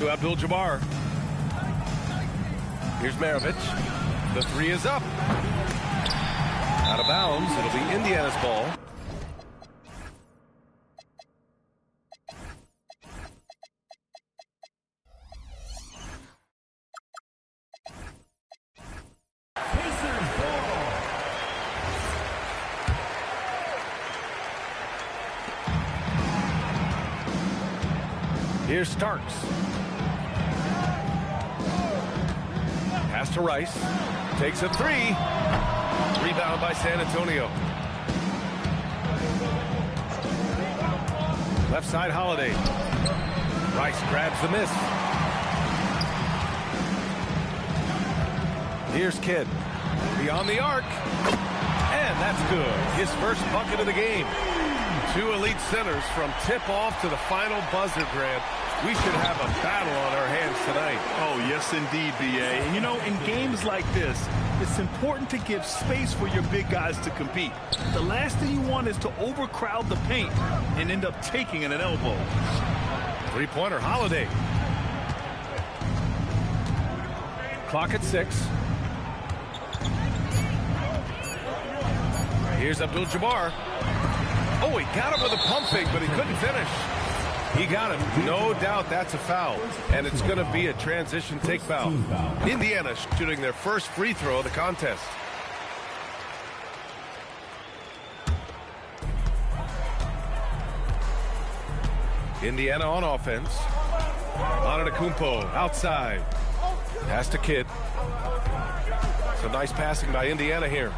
To Abdul-Jabbar. Here's Maravich. The three is up. Out of bounds. It'll be Indiana's ball. Here's Starks. Pass to Rice. Takes a three. Rebound by San Antonio. Left side, Holiday. Rice grabs the miss. Here's Kidd. Beyond the arc. And that's good. His first bucket of the game. Two elite centers from tip-off to the final buzzer grab. We should have a battle on our hands tonight. Oh, yes, indeed, B.A. And, you know, in games like this, it's important to give space for your big guys to compete. The last thing you want is to overcrowd the paint and end up taking an elbow. Three-pointer, Holiday. Clock at 6. Here's Abdul-Jabbar. Oh, he got him with a pump fake, but he couldn't finish. He got him. No doubt that's a foul. And it's going to be a transition take foul. Indiana shooting their first free throw of the contest. Indiana on offense. Antetokounmpo outside. Pass to Kidd. Some nice passing by Indiana here.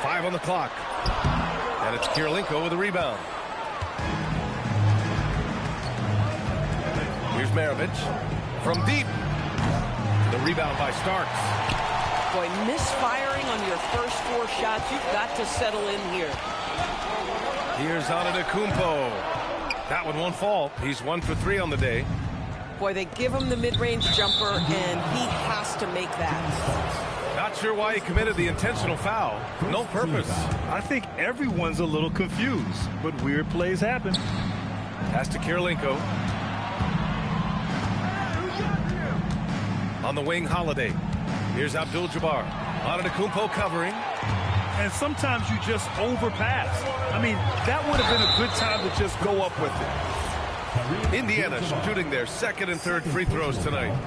5 on the clock. And it's Kirilenko with a rebound. Here's Maravich from deep. The rebound by Starks. Boy, misfiring on your first 4 shots. You've got to settle in here. Here's Antetokounmpo. That one won't fall. He's 1 for 3 on the day. Boy, they give him the mid-range jumper, and he has to make that. Not sure why he committed the intentional foul. No purpose. I think everyone's a little confused, but weird plays happen. Pass to Kirilenko. On the wing, Holiday. Here's Abdul-Jabbar. Antetokounmpo covering. And sometimes you just overpass. I mean, that would have been a good time to just go up with it. Indiana shooting their second and third free throws tonight.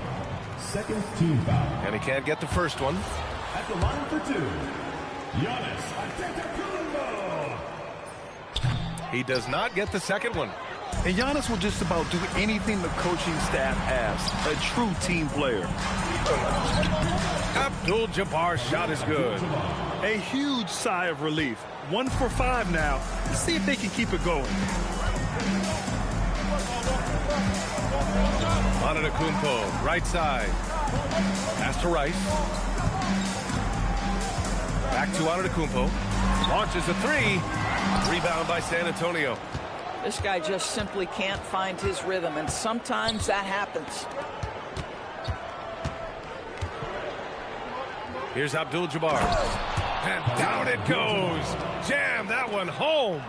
Second team foul. And he can't get the first one. At the line for 2, Giannis Antetokounmpo. He does not get the second one. And Giannis will just about do anything the coaching staff asks. A true team player. Abdul-Jabbar's shot is good. A huge sigh of relief. 1 for 5 now. Let's see if they can keep it going. Antetokounmpo, right side. Pass to Rice. Back to Antetokounmpo. Launches a 3. Rebound by San Antonio. This guy just simply can't find his rhythm, and sometimes that happens. Here's Abdul-Jabbar. And down it goes. Jam that one home.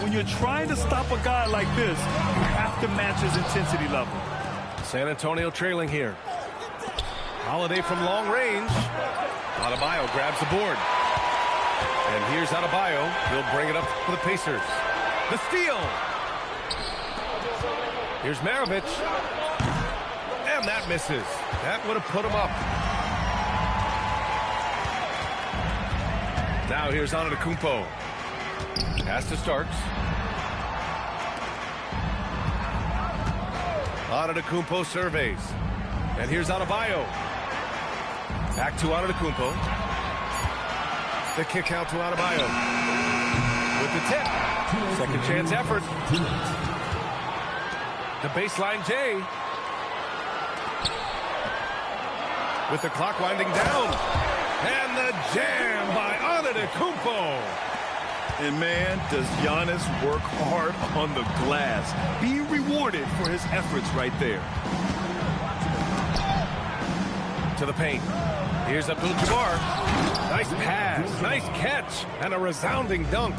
When you're trying to stop a guy like this, you have to match his intensity level. San Antonio trailing here. Holiday from long range. Adebayo grabs the board. And here's Adebayo. He'll bring it up for the Pacers. The steal. Here's Maravich. And that misses. That would have put him up. Now here's Antetokounmpo. Pass to Starks. Antetokounmpo surveys. And here's Adebayo. Back to Antetokounmpo. The kick out to Adebayo. With the tip. Second chance effort. The baseline J. With the clock winding down. And the jam by Antetokounmpo. And man, does Giannis work hard on the glass. Being rewarded for his efforts right there. To the paint. Here's Abdul-Jabbar. Nice pass, nice catch, and a resounding dunk.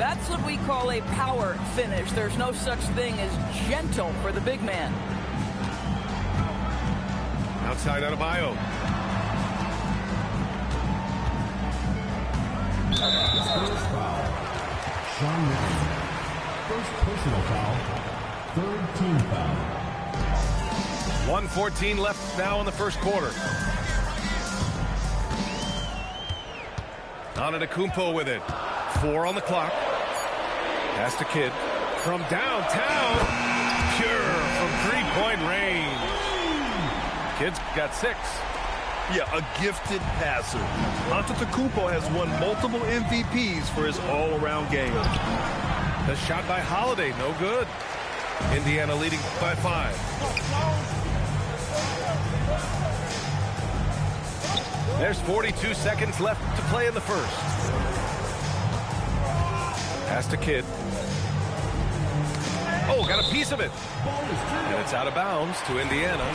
That's what we call a power finish. There's no such thing as gentle for the big man. Outside Adebayo. First foul. Sean Marion. First personal foul. Third team foul. 1:14 left now in the first quarter. Antetokounmpo with it. 4 on the clock. Pass to Kidd. From downtown. Pure from three-point range. Kidd's got 6. Yeah, a gifted passer. Antetokounmpo has won multiple MVPs for his all-around game. The shot by Holiday, no good. Indiana leading by 5. There's 42 seconds left to play in the first. Pass to Kidd. Oh, got a piece of it. And it's out of bounds to Indiana.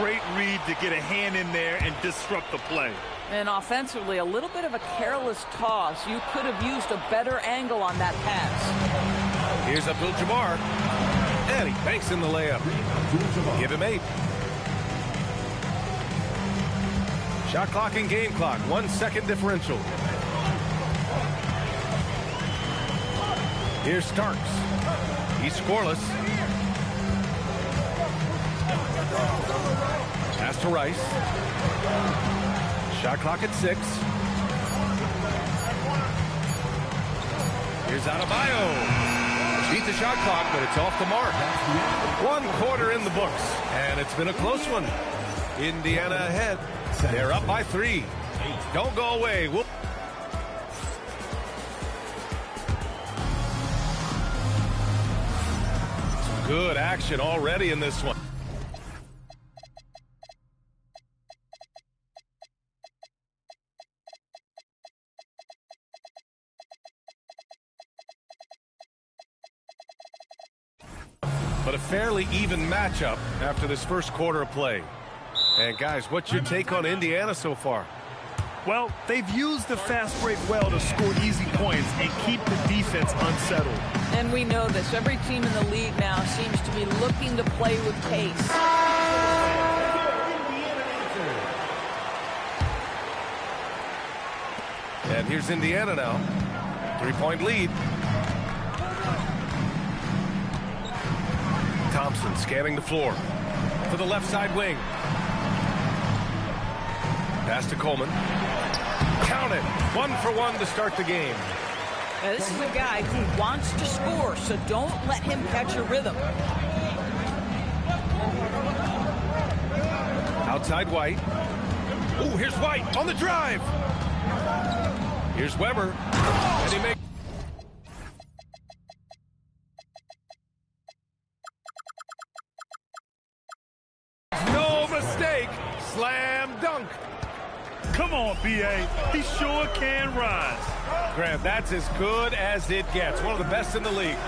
Great read to get a hand in there and disrupt the play. And offensively, a little bit of a careless toss. You could have used a better angle on that pass. Here's Abdul-Jabbar. And he banks in the layup. Give him 8. Shot clock and game clock. 1 second differential. Here's Starks. He's scoreless. Pass to Rice. Shot clock at 6. Here's Adebayo. Beat the shot clock, but it's off the mark. 1 quarter in the books, and it's been a close one. Indiana ahead. They're up by 3. Don't go away. Good action already in this one. But a fairly even matchup after this first quarter of play. And guys, what's your take on Indiana so far? Well, they've used the fast break well to score easy points and keep the defense unsettled. And we know this. Every team in the league now seems to be looking to play with pace. And here's Indiana now. 3-point lead. Thompson scanning the floor for the left side wing. Pass to Coleman. Count it. 1 for 1 to start the game. Now, this is a guy who wants to score, so don't let him catch a rhythm. Outside White. Oh, here's White on the drive. Here's Weber. And he makes... No mistake. Slam dunk. Come on, B.A. He sure can rise. Grant, that's as good as it gets. One of the best in the league.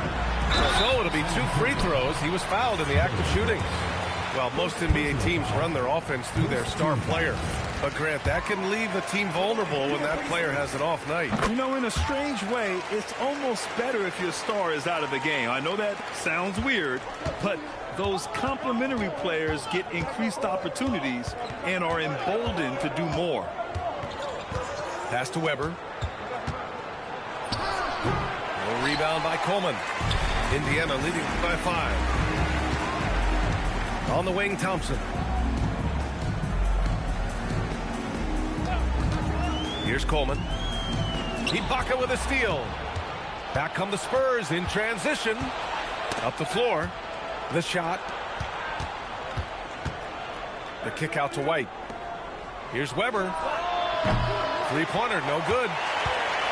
So it'll be 2 free throws. He was fouled in the act of shooting. Well, most NBA teams run their offense through their star player. But, Grant, that can leave a team vulnerable when that player has an off night. You know, in a strange way, it's almost better if your star is out of the game. I know that sounds weird, but those complementary players get increased opportunities and are emboldened to do more. Pass to Weber. No rebound by Coleman. Indiana leading by 5. On the wing, Thompson. Here's Coleman. Ibaka with a steal. Back come the Spurs in transition. Up the floor. The shot. The kick out to White. Here's Weber. Three-pointer, no good.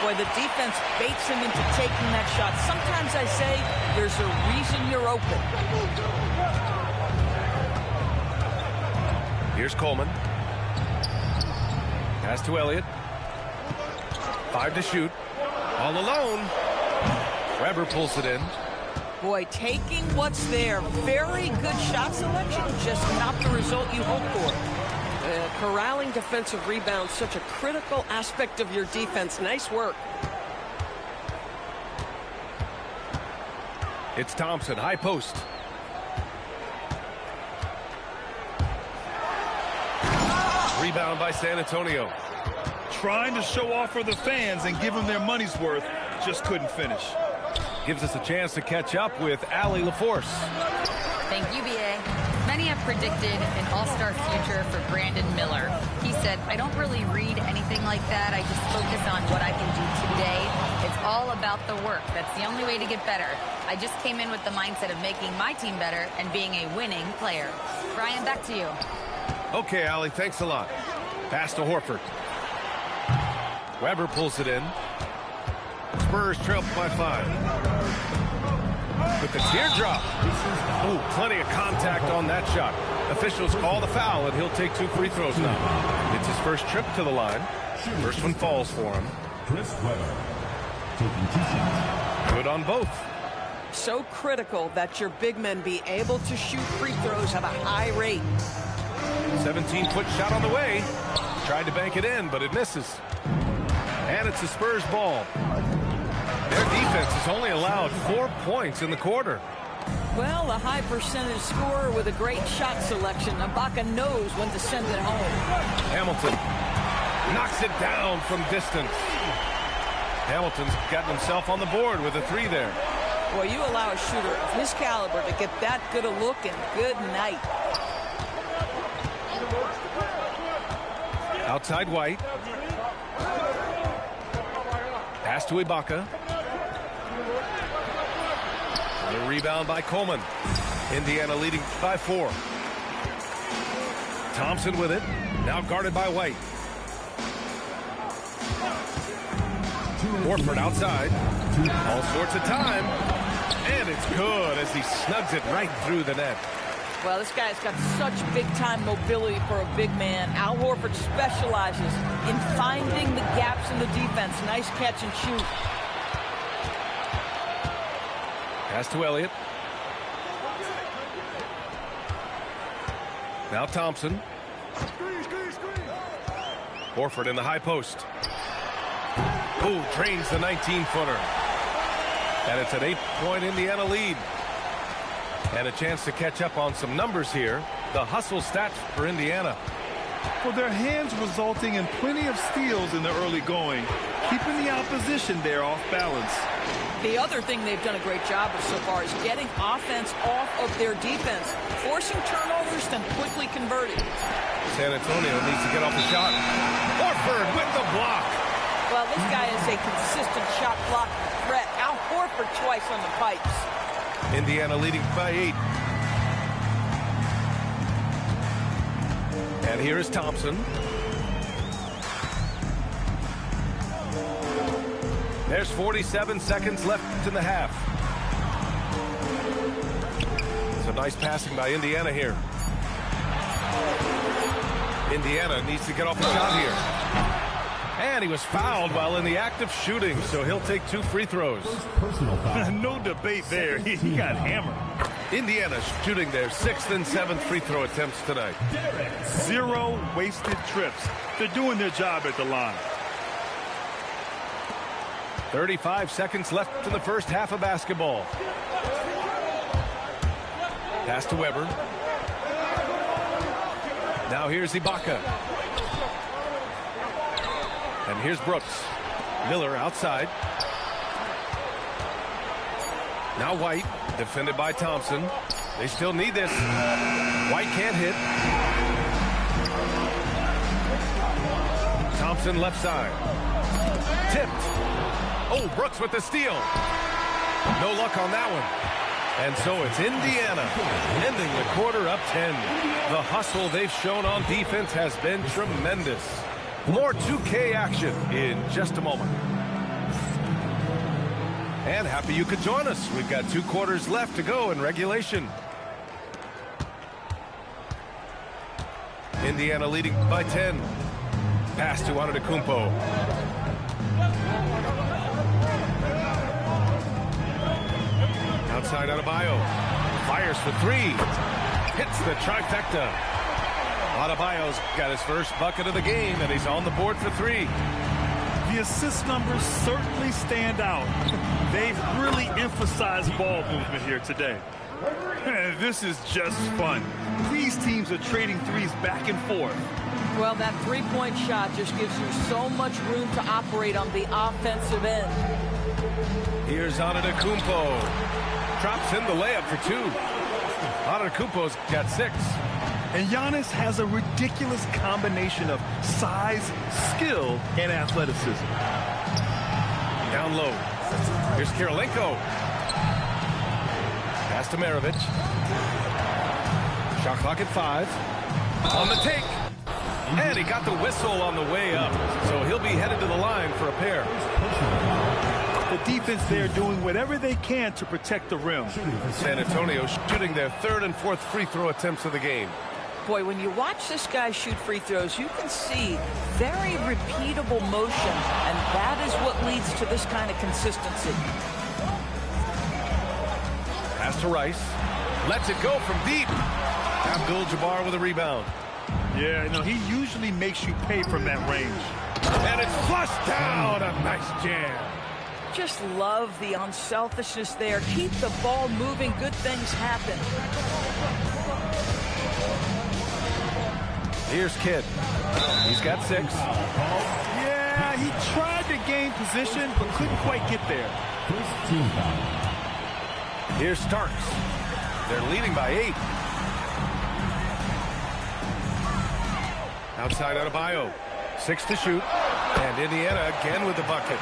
Boy, the defense baits him into taking that shot. Sometimes I say there's a reason you're open. Here's Coleman. Pass to Elliott. 5 to shoot. All alone. Weber pulls it in. Boy, taking what's there. Very good shot selection, just not the result you hope for. Corralling defensive rebounds, such a critical aspect of your defense. Nice work. It's Thompson, high post. Rebound by San Antonio. Trying to show off for the fans and give them their money's worth. Just couldn't finish. Gives us a chance to catch up with Allie LaForce. Thank you, B.A. Many have predicted an all-star future for Brandon Miller. He said, I don't really read anything like that. I just focus on what I can do today. It's all about the work. That's the only way to get better. I just came in with the mindset of making my team better and being a winning player. Brian, back to you. Okay, Allie, thanks a lot. Pass to Horford. Weber pulls it in. Spurs trail by 5. With the teardrop. Oh, plenty of contact on that shot. Officials call the foul, and he'll take 2 free throws now. It's his first trip to the line. First one falls for him. Chris Weber taking 2 shots. Good on both. So critical that your big men be able to shoot free throws at a high rate. 17-foot shot on the way. Tried to bank it in, but it misses. And it's the Spurs ball. Their defense has only allowed 4 points in the quarter. Well, a high percentage scorer with a great shot selection. Ibaka knows when to send it home. Hamilton knocks it down from distance. Hamilton's gotten himself on the board with a 3 there. Boy, you allow a shooter of his caliber to get that good a look, and good night. Outside White. Pass to Ibaka. And a rebound by Coleman. Indiana leading by 4. Thompson with it. Now guarded by White. Horford outside. All sorts of time. And it's good as he snugs it right through the net. Well, this guy's got such big-time mobility for a big man. Al Horford specializes in finding the gaps in the defense. Nice catch and shoot. Pass to Elliott. Now Thompson. Horford in the high post. Ooh, drains the 19-footer. And it's an 8-point Indiana lead. And a chance to catch up on some numbers here. The hustle stats for Indiana. For their hands resulting in plenty of steals in the early going, keeping the opposition there off balance. The other thing they've done a great job of so far is getting offense off of their defense, forcing turnovers, then quickly converting. San Antonio needs to get off the shot. Horford with the block. Well, this guy is a consistent shot block threat. Al Horford twice on the pipes. Indiana leading by 8. And here is Thompson. There's 47 seconds left in the half. Some nice passing by Indiana here. Indiana needs to get off the shot here. And he was fouled while in the act of shooting, so he'll take 2 free throws. Personal foul. No debate there. He got hammered. Indiana shooting their 6th and 7th free throw attempts tonight. 0 wasted trips. They're doing their job at the line. 35 seconds left in the first half of basketball. Pass to Weber. Now here's Ibaka. And here's Brooks. Miller outside. Now White, defended by Thompson. They still need this. White can't hit. Thompson left side. Tipped. Oh, Brooks with the steal. No luck on that one. And so it's Indiana ending the quarter up 10. The hustle they've shown on defense has been tremendous. More 2K action in just a moment. And happy you could join us. We've got 2 quarters left to go in regulation. Indiana leading by 10. Pass to Antetokounmpo. Outside Adebayo. Fires for 3. Hits the trifecta. Adebayo's got his first bucket of the game, and he's on the board for 3. The assist numbers certainly stand out. They've really emphasized ball movement here today. This is just fun. These teams are trading threes back and forth. Well, that three-point shot just gives you so much room to operate on the offensive end. Here's Antetokounmpo. Drops in the layup for two. Antetokounmpo's got 6. And Giannis has a ridiculous combination of size, skill, and athleticism. Down low. Here's Kirilenko. Pass to Maravich. Shot clock at 5. On the take. And he got the whistle on the way up. So he'll be headed to the line for a pair. The defense there doing whatever they can to protect the rim. San Antonio shooting their 3rd and 4th free throw attempts of the game. Boy, when you watch this guy shoot free throws, you can see very repeatable motion, and that is what leads to this kind of consistency. Pass to Rice. Lets it go from deep. Abdul-Jabbar with a rebound. Yeah, you know, he usually makes you pay from that range. And it's flushed down. A nice jam. Just love the unselfishness there. Keep the ball moving. Good things happen. Here's Kidd. He's got 6. Yeah, he tried to gain position, but couldn't quite get there. First team foul. Here's Starks. They're leading by 8. Outside Adebayo. 6 to shoot. And Indiana again with the bucket.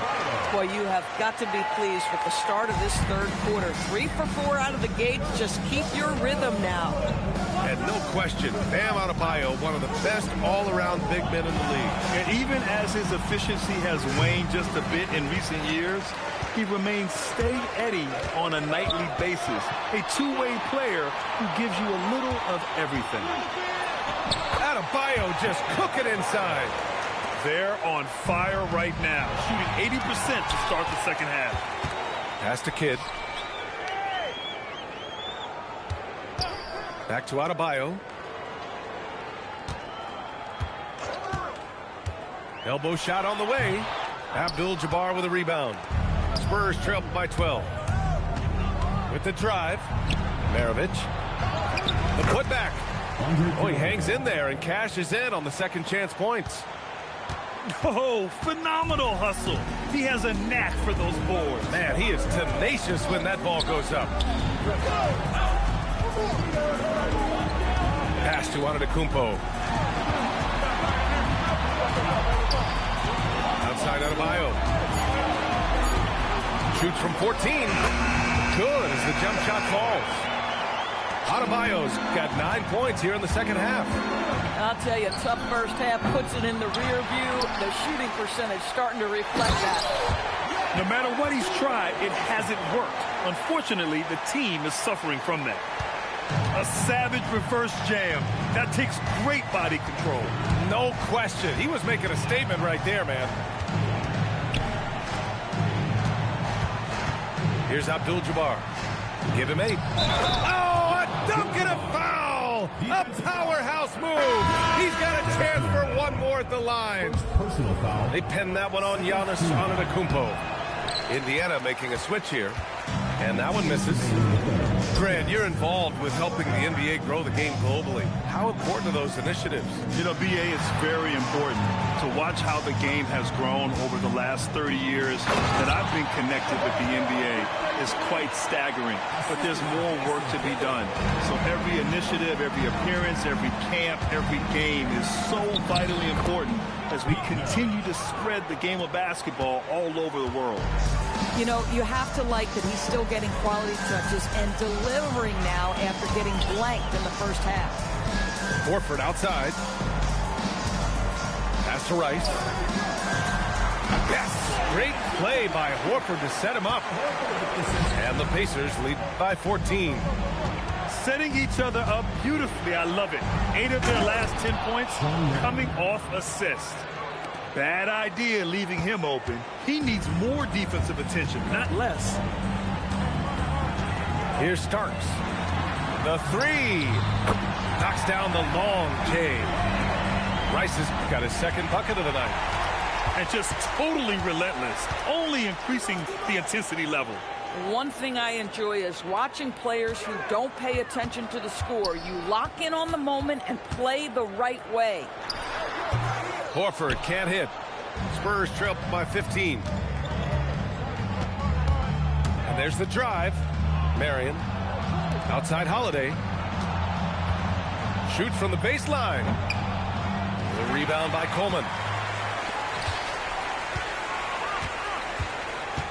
Boy, you have got to be pleased with the start of this 3rd quarter. 3 for 4 out of the gate. Just keep your rhythm now. And no question, Bam Adebayo, one of the best all-around big men in the league. And even as his efficiency has waned just a bit in recent years, he remains steady on a nightly basis. A two-way player who gives you a little of everything. Adebayo just cooking inside. They're on fire right now, shooting 80% to start the second half. Pass to Kidd. Back to Adebayo. Elbow shot on the way. Abdul-Jabbar with a rebound. Spurs trail by 12. With the drive. Maravich. The putback. Oh, he hangs in there and cashes in on the second chance points. Oh, phenomenal hustle. He has a knack for those boards. Man, he is tenacious when that ball goes up. Pass to Antetokounmpo. Outside Adebayo. Shoots from 14. Good as the jump shot falls. Adebayo's got 9 points here in the second half. I'll tell you, tough first half, puts it in the rear view. The shooting percentage starting to reflect that. No matter what he's tried, it hasn't worked. Unfortunately, the team is suffering from that. A savage reverse jam. That takes great body control. No question. He was making a statement right there, man. Here's Abdul-Jabbar. Give him 8. Oh, a dunk and a foul! A powerhouse move! He's got a chance for one more at the line. Personal foul. They pinned that one on Giannis Antetokounmpo. Indiana making a switch here. And that one misses. Grant, you're involved with helping the NBA grow the game globally. How important are those initiatives? You know, BA, it's very important to watch how the game has grown over the last 30 years that I've been connected with the NBA. Is quite staggering, but there's more work to be done. So every initiative, every appearance, every camp, every game is so vitally important as we continue to spread the game of basketball all over the world. You know, you have to like that he's still getting quality touches and delivering now after getting blanked in the first half. Horford outside. Pass to Rice. Yes, great play by Horford to set him up. And the Pacers lead by 14. Setting each other up beautifully. I love it. 8 of their last 10 points coming off assists. Bad idea leaving him open. He needs more defensive attention, not less. Here's Starks. The 3. Knocks down the long J. Rice has got his second bucket of the night. and just totally relentless, only increasing the intensity level. One thing I enjoy is watching players who don't pay attention to the score. You lock in on the moment and play the right way. Horford can't hit. Spurs trail by 15. And there's the drive. Marion. Outside Holiday. Shoots from the baseline. The rebound by Coleman.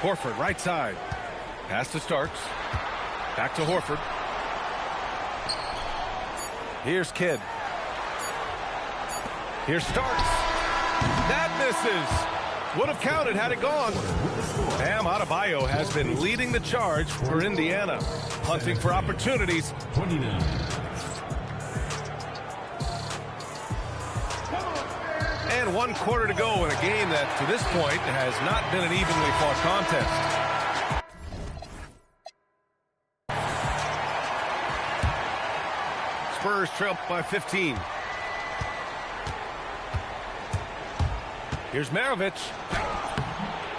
Horford right side. Pass to Starks. Back to Horford. Here's Kidd. Here's Starks. That misses. Would have counted had it gone. Bam Adebayo has been leading the charge for Indiana. Hunting for opportunities. 29. And 1 quarter to go in a game that, to this point, has not been an evenly fought contest. Spurs trail by 15. Here's Maravich.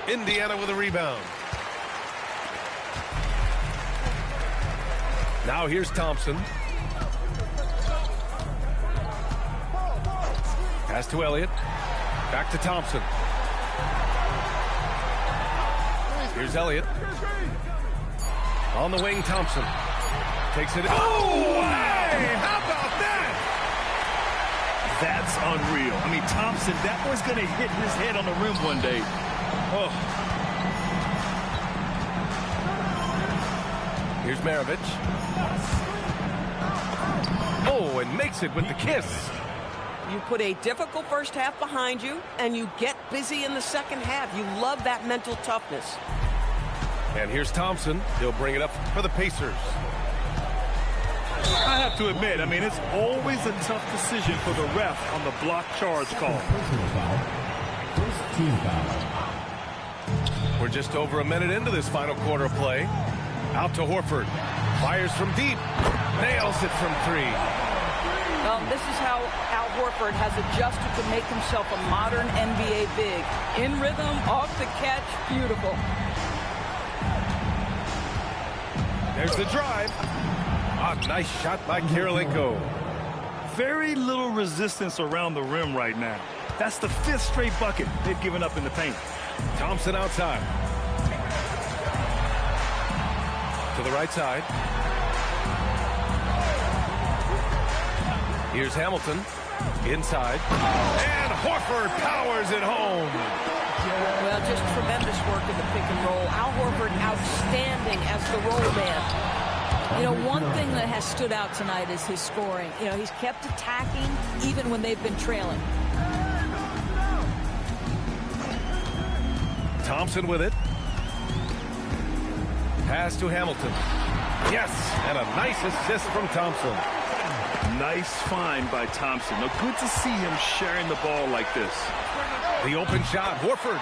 Indiana with a rebound. Now here's Thompson. Pass to Elliott. Back to Thompson. Here's Elliott. On the wing, Thompson. Takes it. Oh, hey! How about that? That's unreal. I mean, Thompson, that boy's going to hit his head on the rim one day. Oh. Here's Maravich. Oh, and makes it with the kiss. You put a difficult first half behind you, and you get busy in the second half. You love that mental toughness. And here's Thompson. He'll bring it up for the Pacers. I have to admit, I mean, it's always a tough decision for the ref on the block charge call. Personal foul. First team foul. We're just over a minute into this final quarter of play. Out to Horford. Fires from deep. Nails it from 3. Well, this is how Al Horford has adjusted to make himself a modern NBA big. In rhythm, off the catch, beautiful. There's the drive. Ah, nice shot by Kirilenko. Very little resistance around the rim right now. That's the 5th straight bucket they've given up in the paint. Thompson outside. To the right side. Here's Hamilton. Inside. And Horford powers it home. Well, just tremendous work in the pick and roll. Al Horford outstanding as the roll man. You know, one thing that has stood out tonight is his scoring. You know, he's kept attacking even when they've been trailing. Thompson with it. Pass to Hamilton. Yes, and a nice assist from Thompson. Nice find by Thompson. Now, good to see him sharing the ball like this. The open shot, Horford.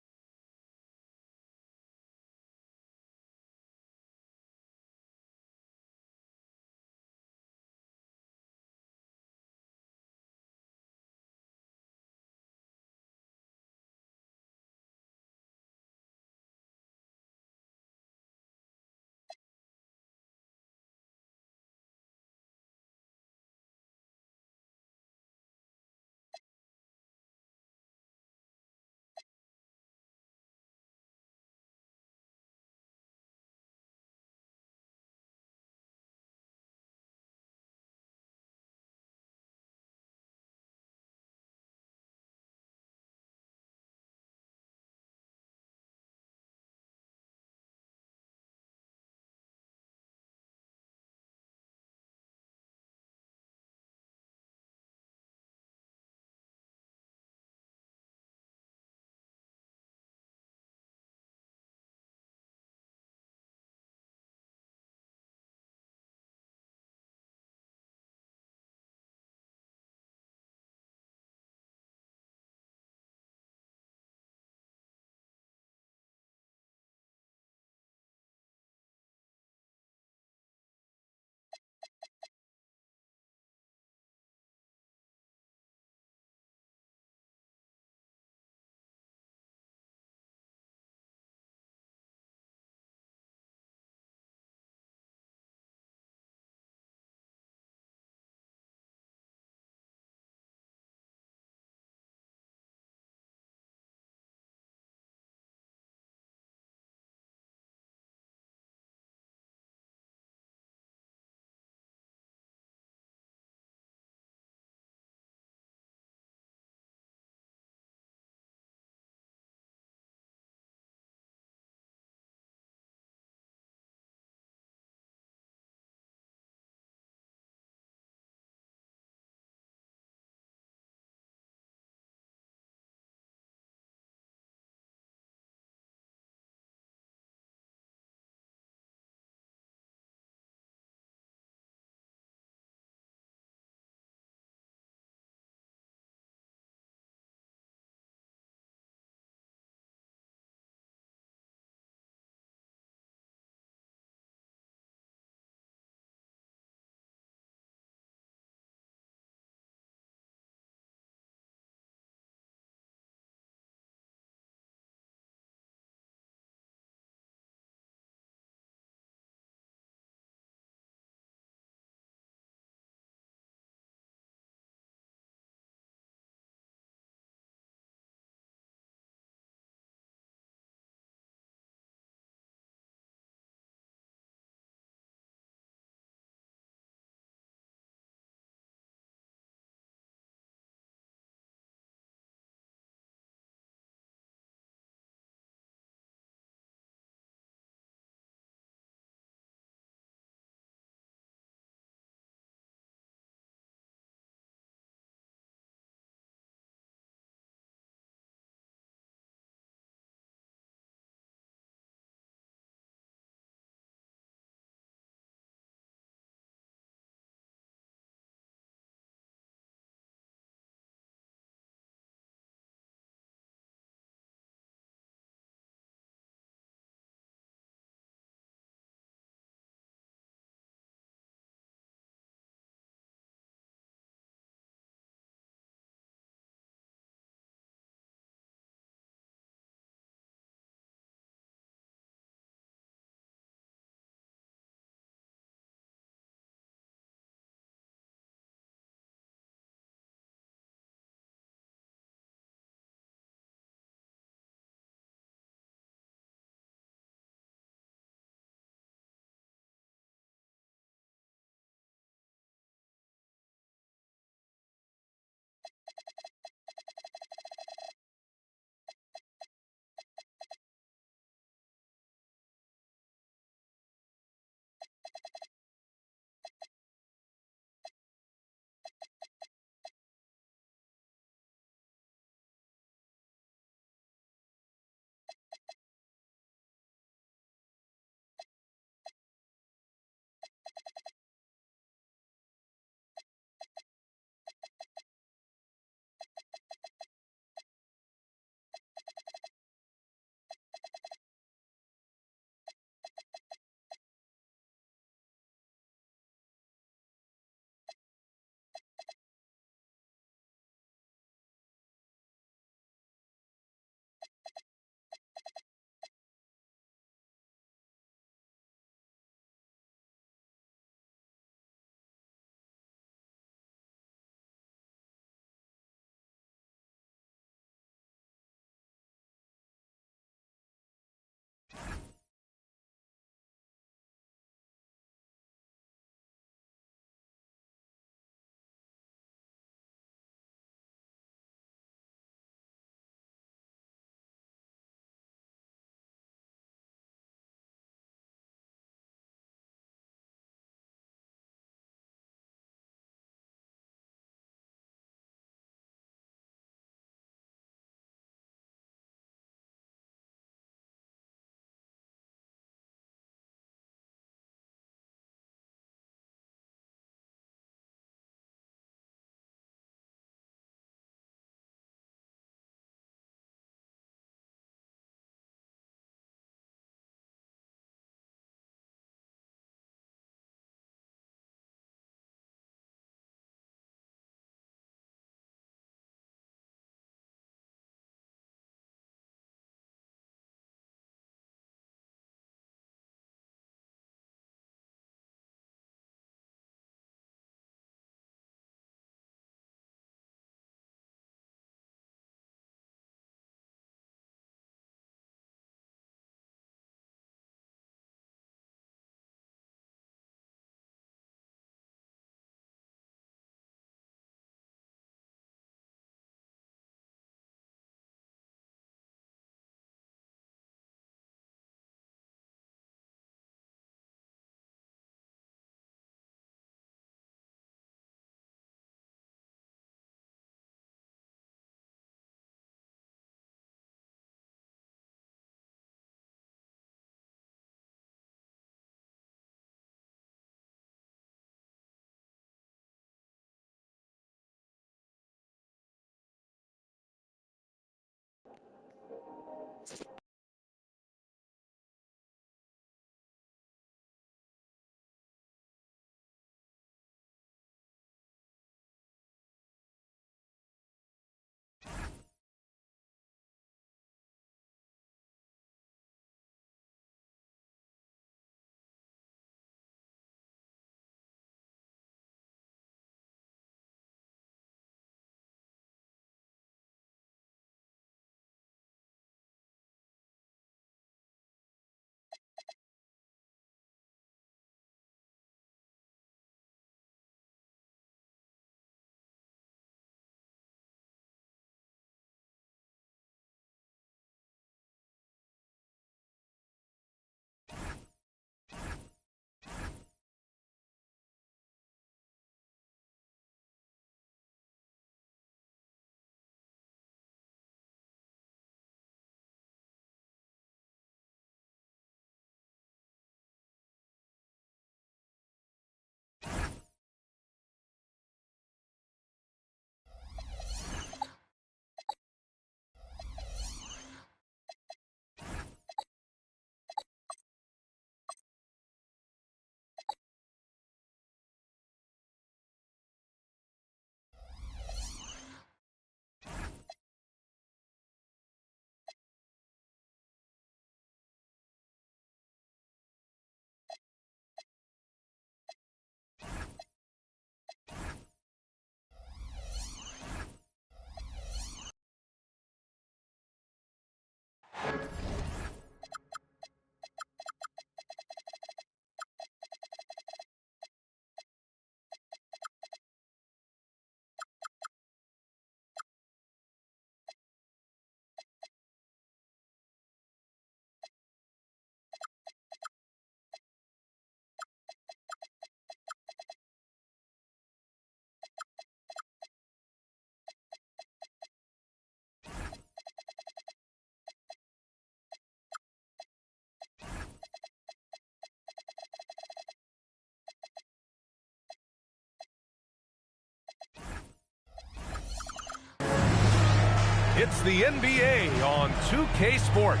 It's the NBA on 2K Sports.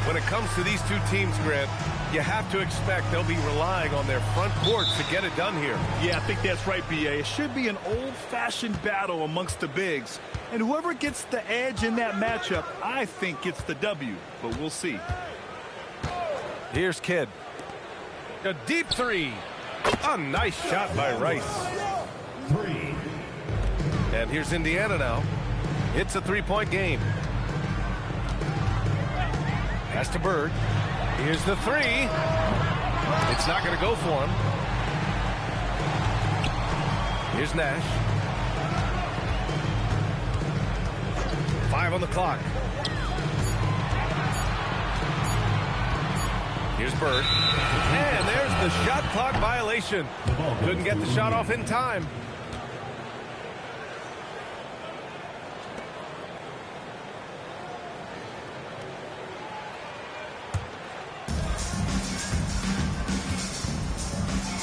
When it comes to these two teams, Grant, you have to expect they'll be relying on their front courts to get it done here. Yeah, I think that's right, B.A. It should be an old-fashioned battle amongst the bigs. And whoever gets the edge in that matchup, I think gets the W. But we'll see. Here's Kidd. A deep three. A nice shot by Rice. 3. And here's Indiana now. It's a three-point game. Pass to Bird. Here's the three. It's not going to go for him. Here's Nash. 5 on the clock. Here's Bird. And there's the shot clock violation. Couldn't get the shot off in time.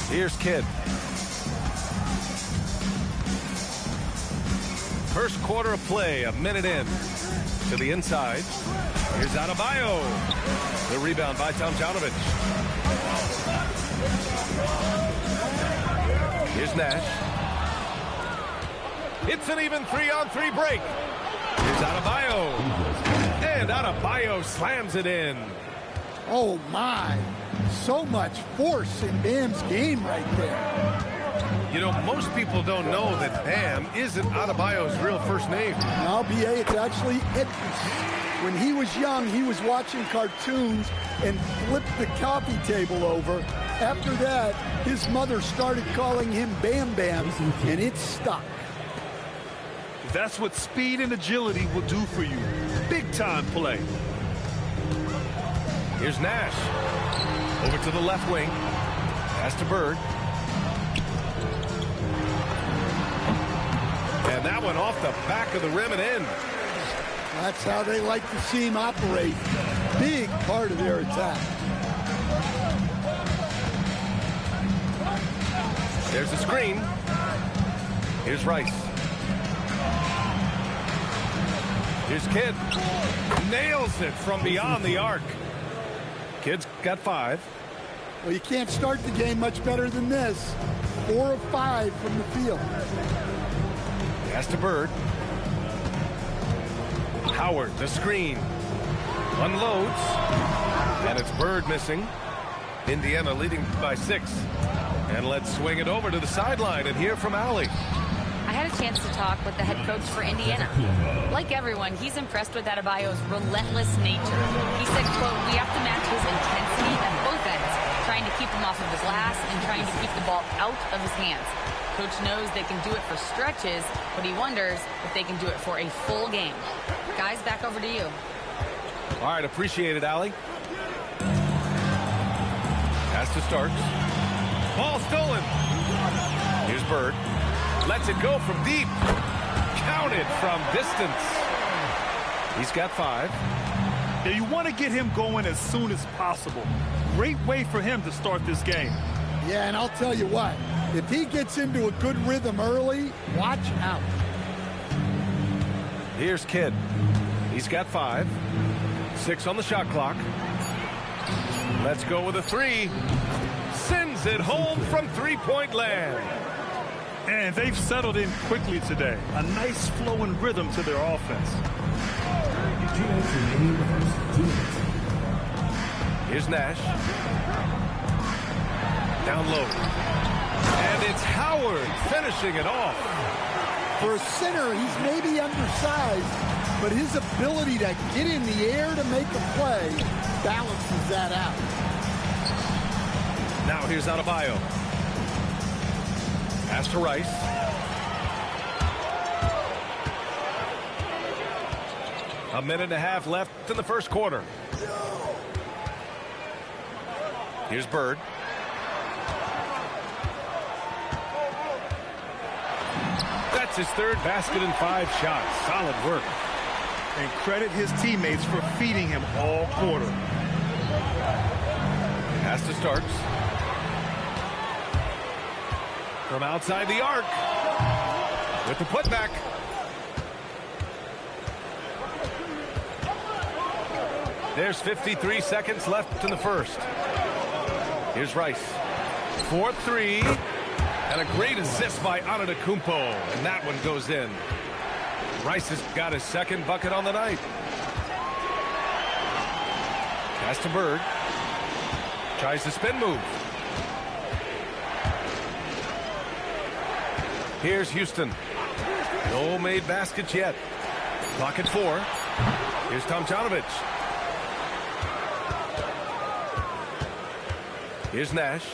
Here's Kidd. First quarter of play, a minute in. To the inside. Here's Adebayo. The rebound by Tomljanovic. Here's Nash. It's an even 3-on-3 break. Here's Adebayo. And Adebayo slams it in. Oh, my. So much force in Bam's game right there. You know, most people don't know that Bam isn't Adebayo's real first name. Now, B.A., it's actually Edris. When he was young, he was watching cartoons and flipped the coffee table over. After that, his mother started calling him Bam Bam, and it stuck. That's what speed and agility will do for you. Big-time play. Here's Nash. Over to the left wing. Pass to Bird. And that one off the back of the rim and in. That's how they like to see him operate. Big part of their attack. There's a screen. Here's Rice. Here's Kidd. Nails it from beyond the arc. Kidd's got 5. Well, you can't start the game much better than this. 4 of 5 from the field. Pass to Bird. Howard, the screen. Unloads. And it's Bird missing. Indiana leading by 6. And let's swing it over to the sideline and hear from Allie. I had a chance to talk with the head coach for Indiana. Like everyone, he's impressed with Adebayo's relentless nature. He said, quote, "We have to match his intensity at both ends, trying to keep him off of the glass and trying to keep the ball out of his hands. Coach knows they can do it for stretches, but he wonders if they can do it for a full game." Guys, back over to you. All right, appreciate it, Allie. Pass to Starks. Ball stolen. Here's Bird. Lets it go from deep. Counted from distance. He's got 5. Yeah, you want to get him going as soon as possible. Great way for him to start this game. Yeah, and I'll tell you what. If he gets into a good rhythm early, watch out. Here's Kidd. He's got 5. 6 on the shot clock. Let's go with a 3. Sends it home from three-point land. And they've settled in quickly today. A nice flowing rhythm to their offense. Here's Nash. Down low. And it's Howard finishing it off. For a center, he's maybe undersized, but his ability to get in the air to make a play balances that out. Now here's Adebayo. Pass to Rice. A minute and a half left in the first quarter. Here's Bird. That's his third basket in 5 shots. Solid work. And credit his teammates for feeding him all quarter. Pass to Starks. From outside the arc. With the putback. There's 53 seconds left in the first. Here's Rice. 4-3. And a great assist by Antetokounmpo. And that one goes in. Rice has got his second bucket on the night. Pass to Bird. Tries the spin move. Here's Houston. No made baskets yet. Clock at 4. Here's Tomjanovich. Here's Nash.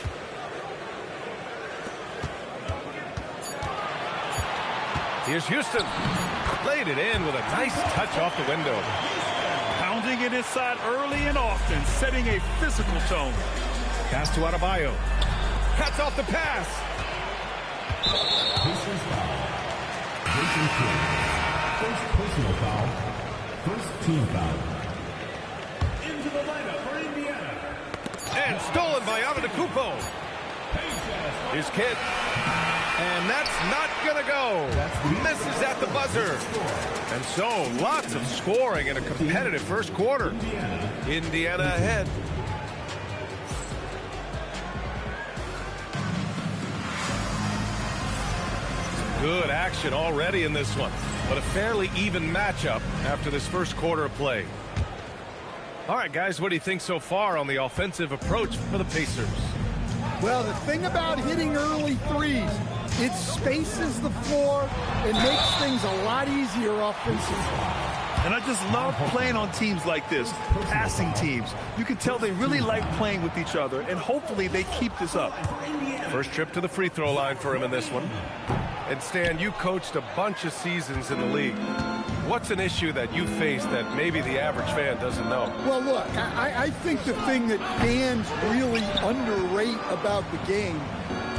Here's Houston. Played it in with a nice touch off the window. Pounding it inside early and often, setting a physical tone. Pass to Adebayo. Cuts off the pass. Pacers foul. Jason Kidd. First personal foul. First team foul. Into the lineup for Indiana. And stolen by Antetokounmpo. Here's Kidd. And that's not going to go. Misses at the buzzer. And so, lots of scoring in a competitive first quarter. Indiana ahead. Good action already in this one, but a fairly even matchup after this first quarter of play. All right, guys, what do you think so far on the offensive approach for the Pacers? Well, the thing about hitting early threes, it spaces the floor and makes things a lot easier offensively. And I just love playing on teams like this, passing teams. You can tell they really like playing with each other, and hopefully they keep this up. First trip to the free throw line for him in this one. And Stan, you coached a bunch of seasons in the league. What's an issue that you face that maybe the average fan doesn't know? Well, look, I think the thing that fans really underrate about the game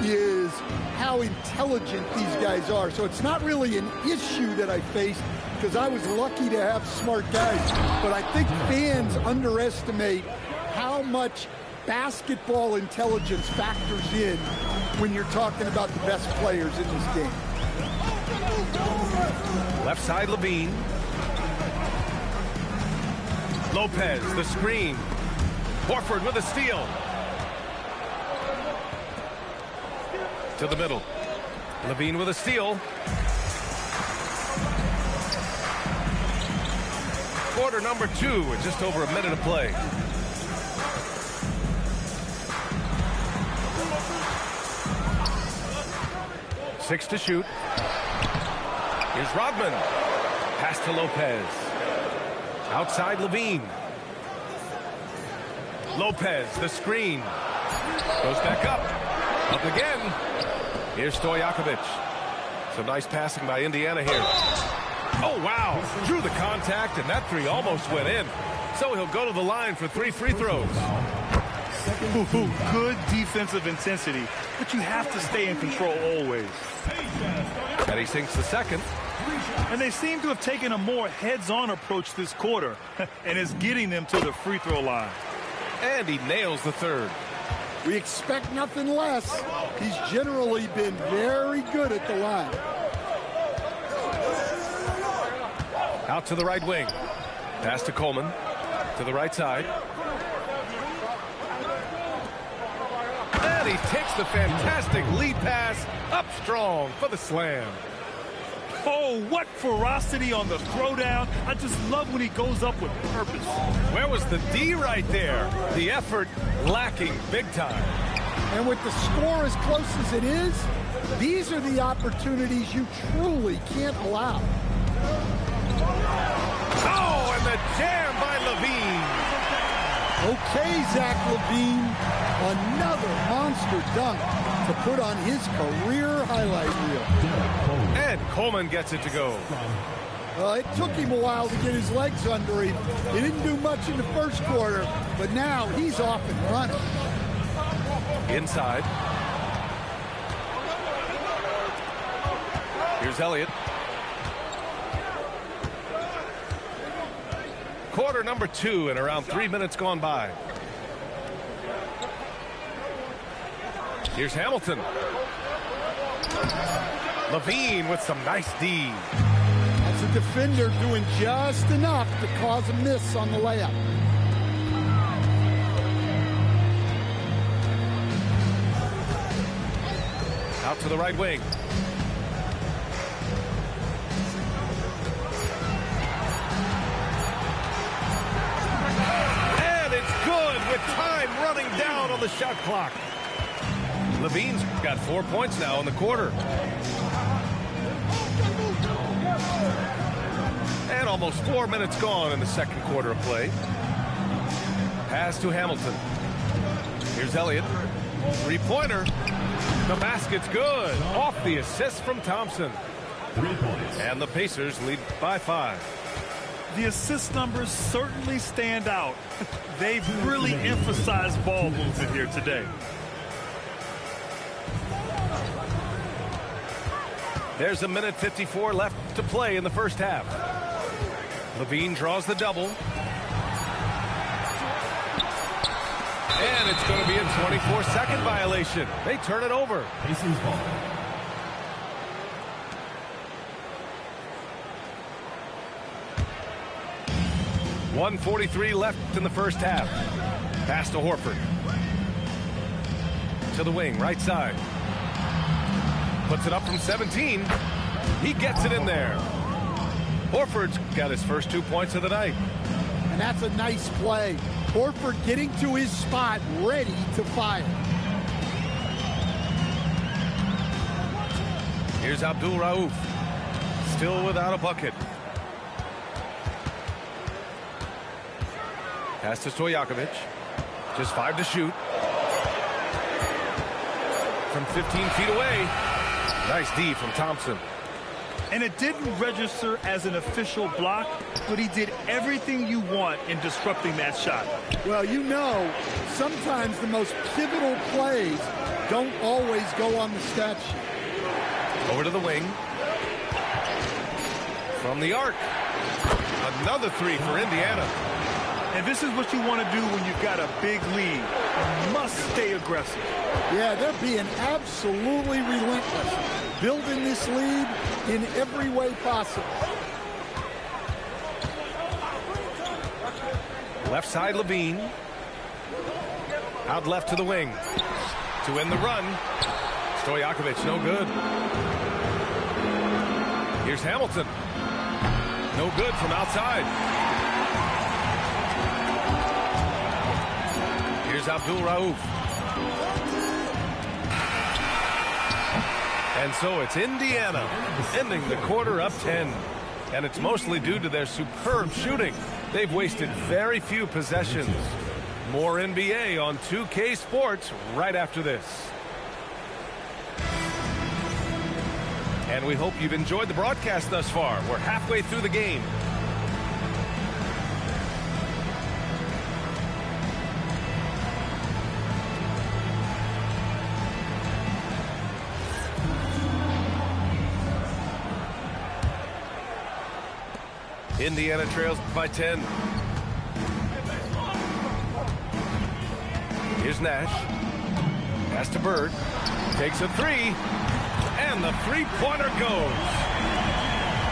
is how intelligent these guys are. So it's not really an issue that I faced because I was lucky to have smart guys. But I think fans underestimate how much basketball intelligence factors in when you're talking about the best players in this game. Left side, Levine. Lopez, the screen. Horford with a steal. To the middle. Levine with a steal. Quarter number 2 with just over a minute of play. Six to shoot. Here's Rodman. Pass to Lopez. Outside Levine. Lopez, the screen. Goes back up. Up again. Here's Stojakovic. Some nice passing by Indiana here. Oh, wow. Drew the contact, and that three almost went in. So he'll go to the line for 3 free throws. Good defensive intensity, but you have to stay in control always. And he sinks the second. And they seem to have taken a more heads-on approach this quarter, and is getting them to the free throw line. And he nails the third. We expect nothing less. He's generally been very good at the line. Out to the right wing. Pass to Coleman. To the right side. And he takes the fantastic lead pass up strong for the slam. Oh, what ferocity on the throwdown. I just love when he goes up with purpose. Where was the D right there? The effort lacking big time. And with the score as close as it is, these are the opportunities you truly can't allow. Oh, and the jam by Levine. Okay, Zach LaVine, another monster dunk to put on his career highlight reel. And Coleman gets it to go. It took him a while to get his legs under him. He didn't do much in the first quarter, but now he's off and running. Inside. Here's Elliott. Quarter number 2 and around 3 minutes gone by. Here's Hamilton. Levine with some nice D. That's a defender doing just enough to cause a miss on the layup. Out to the right wing. And it's good with time running down on the shot clock. Levine's got 4 points now in the quarter. And almost 4 minutes gone in the second quarter of play. Pass to Hamilton. Here's Elliott. Three-pointer. The basket's good. Off the assist from Thompson. 3 points. And the Pacers lead by 5. The assist numbers certainly stand out. They've really emphasized ball movement here today. There's 1:54 left to play in the first half. Levine draws the double. And it's going to be a 24-second violation. They turn it over. Pacers ball. .143 left in the first half. Pass to Horford. To the wing, right side. Puts it up from 17. He gets it in there. Horford's got his first 2 points of the night. And that's a nice play. Horford getting to his spot, ready to fire. Here's Abdul Rauf. Still without a bucket. Pass to Stojakovic. Just 5 to shoot. From 15 feet away. Nice D from Thompson. And it didn't register as an official block, but he did everything you want in disrupting that shot. Well, you know, sometimes the most pivotal plays don't always go on the stat sheet. Over to the wing. From the arc. Another three for Indiana. And this is what you want to do when you've got a big lead. You must stay aggressive. Yeah, they're being absolutely relentless, building this lead in every way possible. Left side, Levine. Out left to the wing. To end the run. Stojakovic, no good. Here's Hamilton. No good from outside. Here's Abdul Rauf. And so it's Indiana ending the quarter up 10. And it's mostly due to their superb shooting. They've wasted very few possessions. More NBA on 2K Sports right after this. And we hope you've enjoyed the broadcast thus far. We're halfway through the game. Indiana trails by 10. Here's Nash. Pass to Bird. Takes a three. And the three-pointer goes.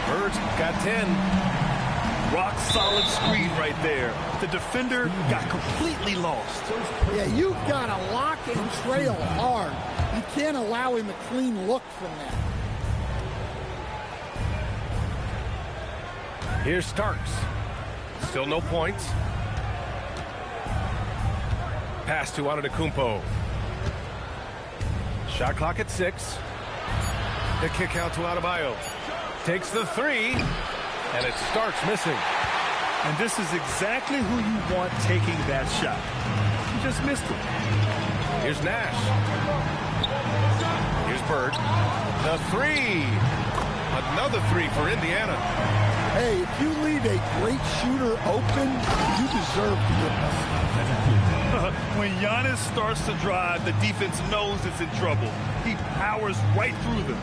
Bird's got 10. Rock solid screen right there. The defender got completely lost. Yeah, you've got to lock and trail hard. You can't allow him a clean look from that. Here's Starks. Still no points. Pass to Antetokounmpo. Shot clock at 6. The kick out to Adebayo. Takes the three, and it starts missing. And this is exactly who you want taking that shot. He just missed it. Here's Nash. Here's Bird. The three. Another three for Indiana. Hey, if you leave a great shooter open, you deserve to get that. When Giannis starts to drive, the defense knows it's in trouble. He powers right through them.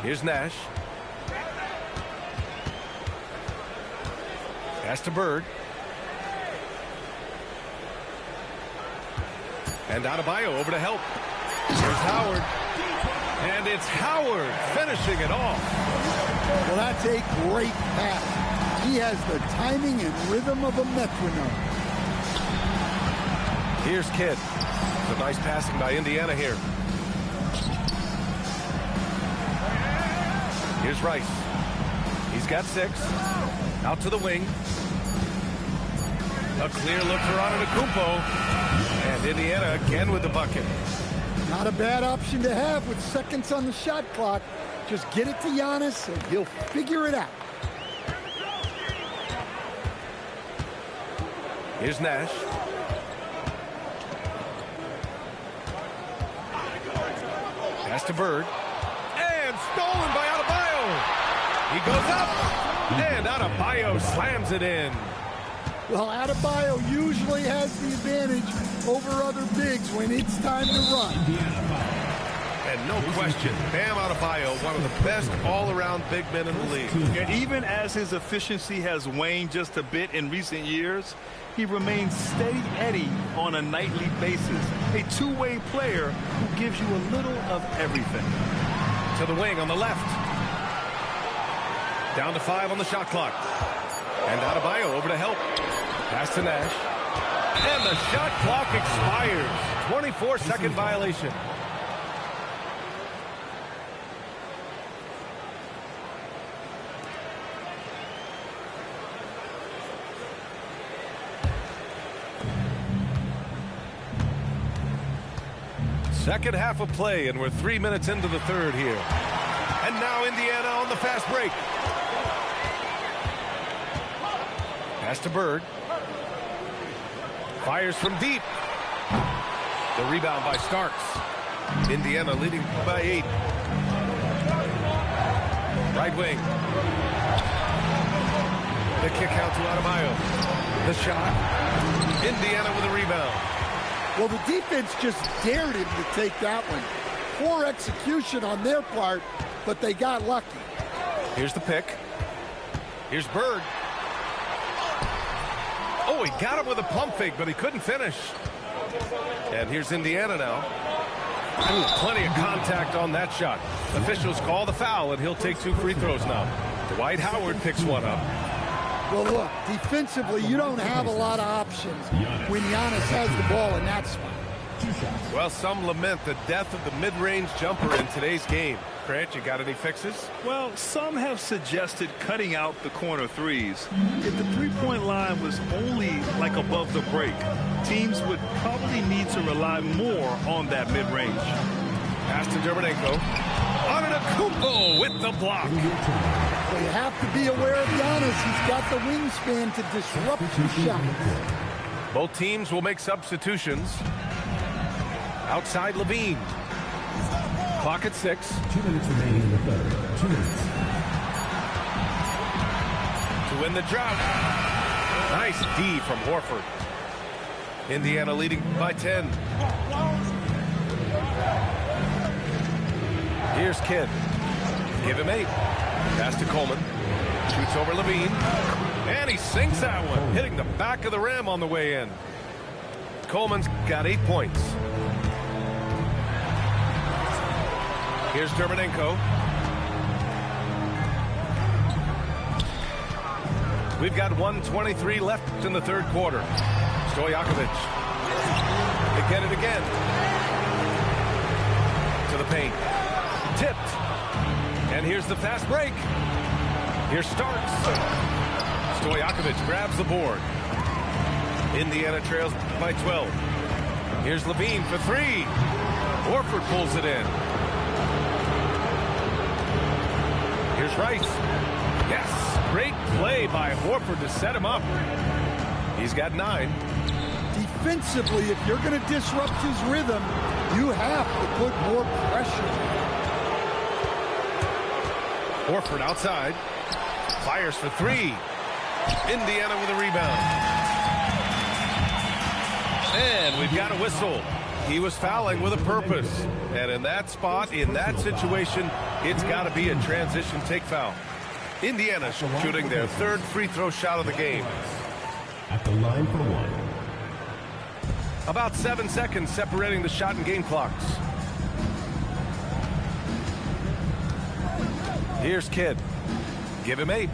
Here's Nash. Pass to Bird. And Adebayo over to help. Here's Howard. And it's Howard finishing it off. Well, that's a great pass. He has the timing and rhythm of a metronome. Here's Kidd. Some nice passing by Indiana here. Here's Rice. He's got 6. Out to the wing. A clear look for Antetokounmpo. And Indiana again with the bucket. Not a bad option to have with seconds on the shot clock. Just get it to Giannis and he'll figure it out. Here's Nash. Pass to Bird. And stolen by Adebayo. He goes up. And Adebayo slams it in. Well, Adebayo usually has the advantage over other bigs when it's time to run. And no question, Bam Adebayo, one of the best all-around big men in the league. And even as his efficiency has waned just a bit in recent years, he remains steady Eddie on a nightly basis. A two-way player who gives you a little of everything. To the wing on the left. Down to 5 on the shot clock. And Adebayo over to help. Pass to Nash. And the shot clock expires. 24-second violation. Second half of play, and we're 3 minutes into the third here. And now Indiana on the fast break. Pass to Bird. Fires from deep. The rebound by Starks. Indiana leading by 8. Right wing. The kick out to Adebayo. The shot. Indiana with a rebound. Well, the defense just dared him to take that one. Poor execution on their part, but they got lucky. Here's the pick. Here's Bird. Oh, he got him with a pump fake, but he couldn't finish. And here's Indiana now. Ooh, plenty of contact on that shot. Officials call the foul, and he'll take 2 free throws now. Dwight Howard picks one up. Well, look, defensively, you don't have a lot of options when Giannis has the ball in that spot. Well, some lament the death of the mid-range jumper in today's game. Grant, you got any fixes? Well, some have suggested cutting out the corner threes. If the three-point line was only like above the break, teams would probably need to rely more on that mid-range. Pass to Dermonenko. Antetokounmpo with the block. So you have to be aware of Giannis. He's got the wingspan to disrupt your shots. Both teams will make substitutions. Outside Levine. Clock at 6. 2 minutes remaining in the third. 2 minutes. To win the drought. Nice D from Horford. Indiana leading by 10. Here's Kidd. Give him 8. Pass to Coleman. Shoots over Levine. And he sinks that one, hitting the back of the rim on the way in. Coleman's got 8 points. Here's Dermonenko. We've got 1:23 left in the third quarter. Stojakovic. They get it again. To the paint. Tipped. And here's the fast break. Here's Starks. Stojakovic grabs the board. Indiana trails by 12. Here's Levine for 3. Horford pulls it in. Here's Rice. Yes, great play by Horford to set him up. He's got 9. Defensively, if you're going to disrupt his rhythm, you have to put more pressure. Horford outside. Fires for 3. Indiana with a rebound. And we've got a whistle. He was fouling with a purpose. And in that spot, in that situation, it's got to be a transition take foul. Indiana shooting their 3rd free throw shot of the game. At the line for 1. About 7 seconds separating the shot and game clocks. Here's Kidd. Give him 8.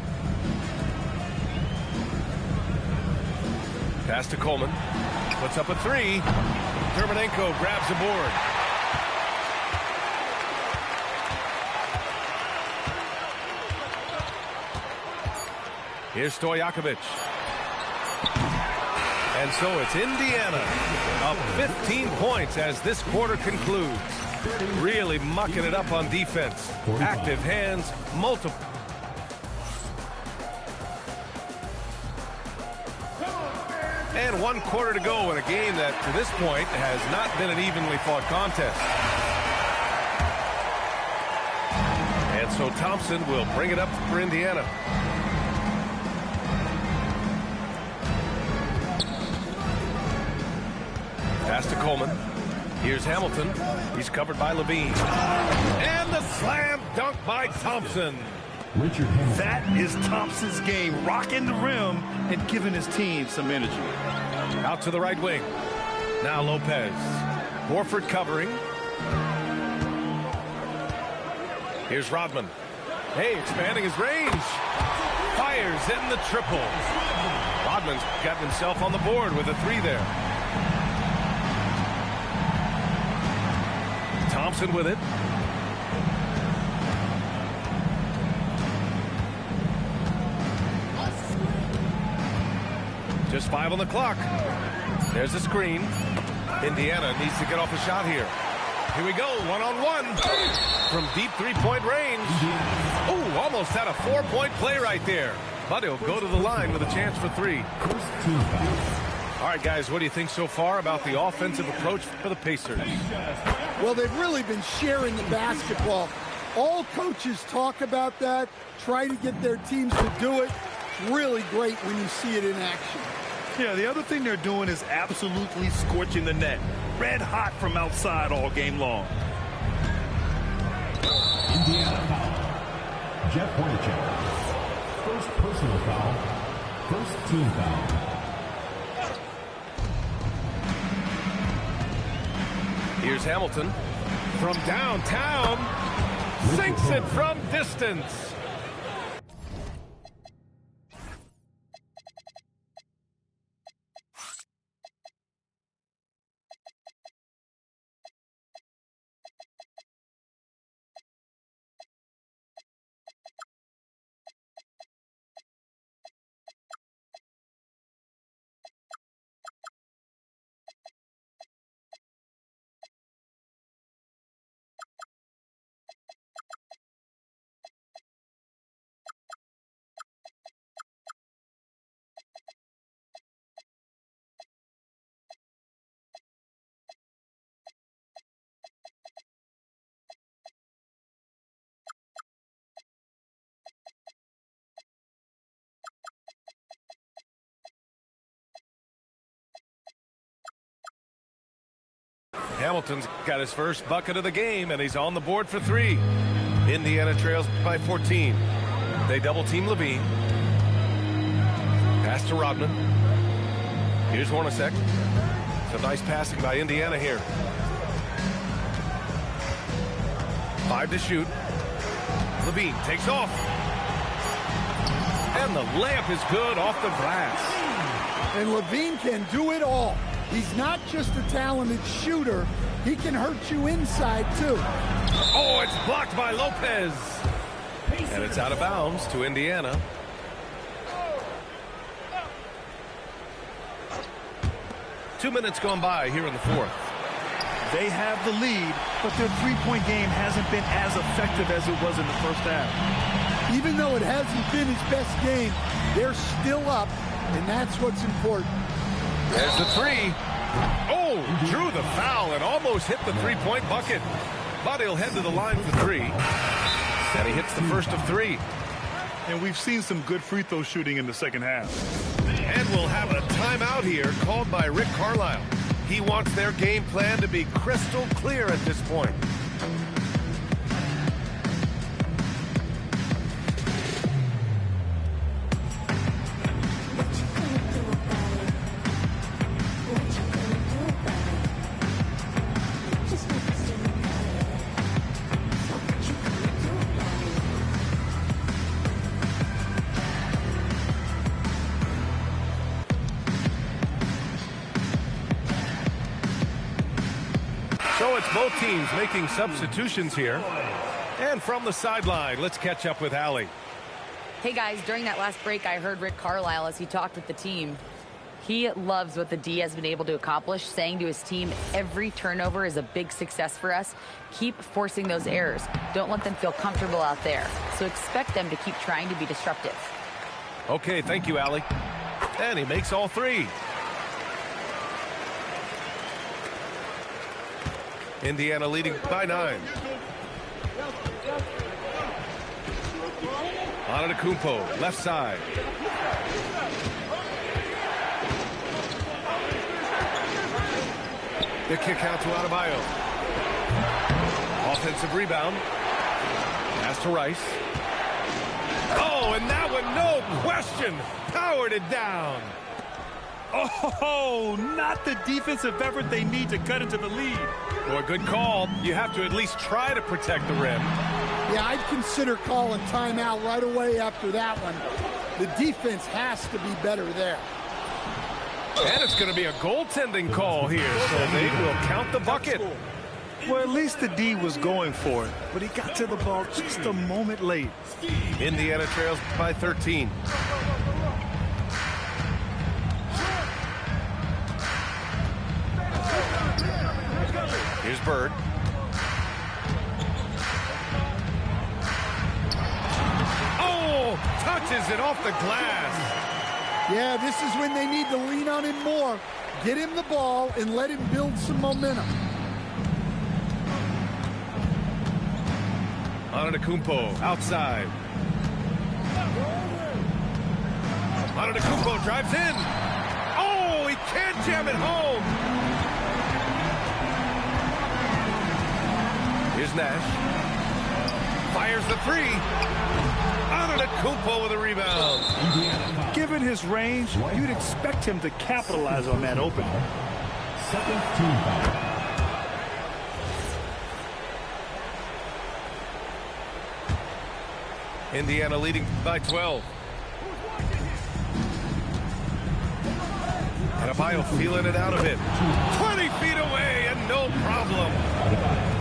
Pass to Coleman. Puts up a 3. Dermonenko grabs the board. Here's Stojakovic. And so it's Indiana up 15 points as this quarter concludes. Really mucking it up on defense. Active hands, multiple. And 1 quarter to go in a game that, to this point, has not been an evenly fought contest. And so Thompson will bring it up for Indiana. Pass to Coleman. Here's Hamilton. He's covered by Levine. And the slam dunk by Thompson. Richard Hamilton. That is Thompson's game, rocking the rim and giving his team some energy. Out to the right wing. Now Lopez. Horford covering. Here's Rodman. Hey, expanding his range. Fires in the triple. Rodman's got himself on the board with a 3 there. Thompson with it. Just 5 on the clock. There's a screen. Indiana needs to get off a shot here. Here we go, 1-on-1 from deep 3-point range. Oh, almost had a 4-point play right there. But he'll go to the line with a chance for 3. All right, guys, what do you think so far about the offensive approach for the Pacers? Well, they've really been sharing the basketball. All coaches talk about that, try to get their teams to do it. Really great when you see it in action. Yeah, the other thing they're doing is absolutely scorching the net. Red hot from outside all game long. Indiana foul. Jeff Hornacek. First personal foul. First team foul. Here's Hamilton from downtown. Sinks it from distance. Hamilton's got his first bucket of the game, and he's on the board for 3. Indiana trails by 14. They double-team Levine. Pass to Rodman. Here's Hornacek. Some nice passing by Indiana here. 5 to shoot. Levine takes off. And the layup is good off the glass. And Levine can do it all. He's not just a talented shooter. He can hurt you inside, too. Oh, it's blocked by Lopez. And it's out of bounds to Indiana. Two minutes gone by here in the 4th. They have the lead, but their three-point game hasn't been as effective as it was in the first half. Even though it hasn't been his best game, they're still up, and that's what's important. There's the 3. Oh, drew the foul and almost hit the 3-point bucket. But he'll head to the line for 3. And he hits the first of 3. And we've seen some good free throw shooting in the second half. And we'll have a timeout here called by Rick Carlisle. He wants their game plan to be crystal clear at this point. So it's both teams making substitutions here. And from the sideline, let's catch up with Allie. Hey guys, during that last break, I heard Rick Carlisle as he talked with the team. He loves what the D has been able to accomplish, saying to his team, every turnover is a big success for us. Keep forcing those errors. Don't let them feel comfortable out there. So expect them to keep trying to be disruptive. Okay, thank you, Allie. And he makes all three. Indiana leading by 9. Antetokounmpo, left side. The kick out to Adebayo. Offensive rebound. Pass to Rice. Oh, and that one, no question, powered it down. Oh, not the defensive effort they need to cut into the lead. Well, good call. You have to at least try to protect the rim. Yeah, I'd consider calling timeout right away after that one. The defense has to be better there. And it's going to be a goaltending call here, so they will count the bucket. Well, at least the D was going for it, but he got to the ball just a moment late. Indiana trails by 13. Here's Bird. Oh, touches it off the glass. Yeah, this is when they need to lean on him more. Get him the ball and let him build some momentum. Antetokounmpo outside. Antetokounmpo drives in. Oh, he can't jam it home. Here's Nash. Fires the three. Antetokounmpo with a rebound. Given his range, you'd expect him to capitalize on that opening. Second team foul. Indiana leading by 12. Adebayo feeling it out of it. 20 feet away and no problem.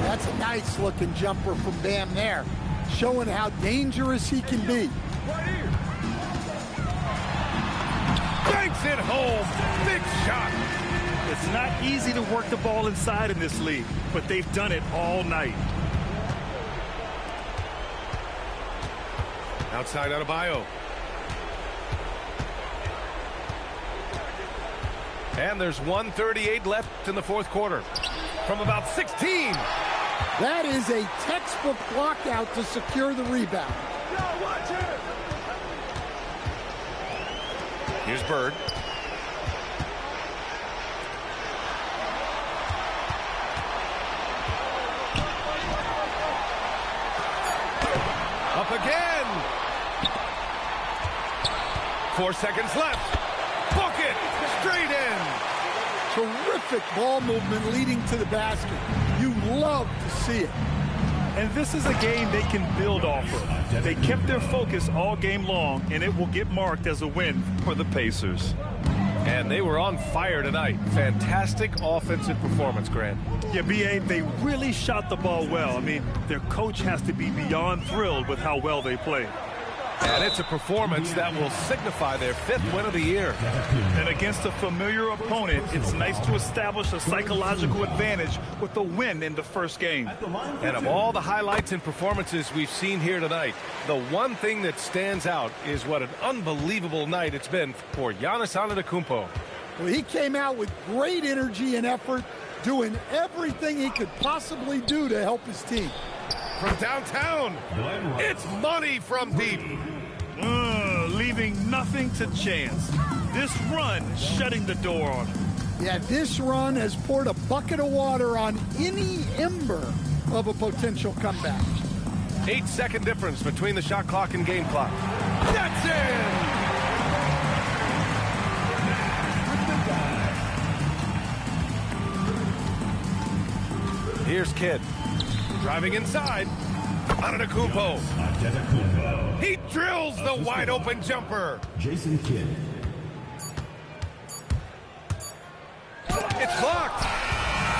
That's a nice looking jumper from Bam there, showing how dangerous he can be. Banks it home. Big shot. It's not easy to work the ball inside in this league, but they've done it all night. Outside Adebayo. And there's 1:38 left in the fourth quarter. From about 16. That is a textbook block out to secure the rebound. Here's Bird. Up again. 4 seconds left. Bucket. Straight in. Terrific ball movement leading to the basket. You love to see it. And this is a game they can build off of. They kept their focus all game long, and it will get marked as a win for the Pacers. And they were on fire tonight. Fantastic offensive performance, Grant. Yeah, B.A., they really shot the ball well. I mean, their coach has to be beyond thrilled with how well they played. And it's a performance that will signify their 5th win of the year. And against a familiar opponent, it's nice to establish a psychological advantage with a win in the first game. And of all the highlights and performances we've seen here tonight, the one thing that stands out is what an unbelievable night it's been for Giannis Antetokounmpo. Well, he came out with great energy and effort, doing everything he could possibly do to help his team. From downtown, it's money from deep. Leaving nothing to chance. This run shutting the door on him. Yeah, this run has poured a bucket of water on any ember of a potential comeback. 8-second difference between the shot clock and game clock. That's in! Here's Kidd. Driving inside. Antetokounmpo. He drills the wide open jumper. Jason Kidd. It's blocked.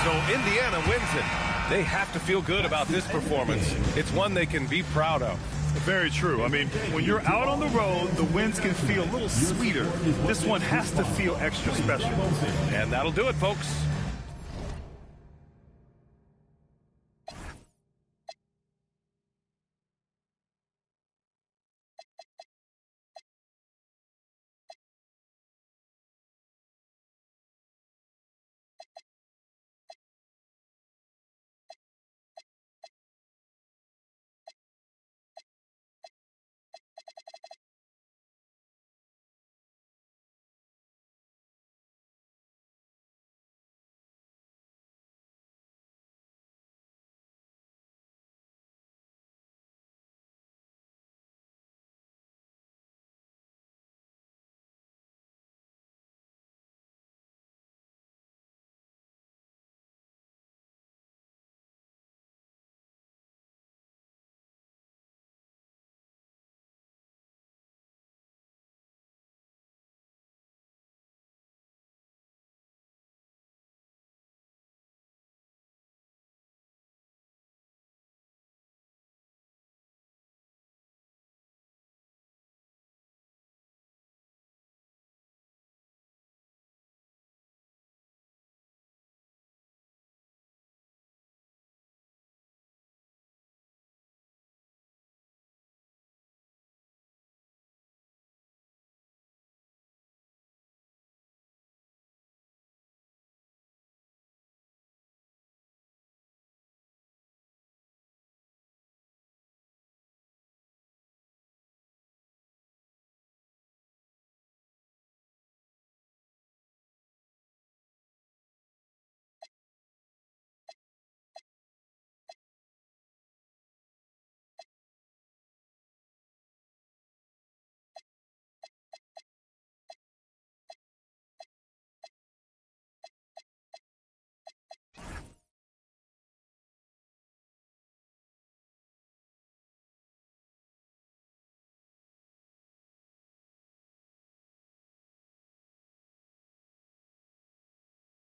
So Indiana wins it. They have to feel good about this performance. It's one they can be proud of. Very true. I mean, when you're out on the road, the wins can feel a little sweeter. This one has to feel extra special. And that'll do it, folks.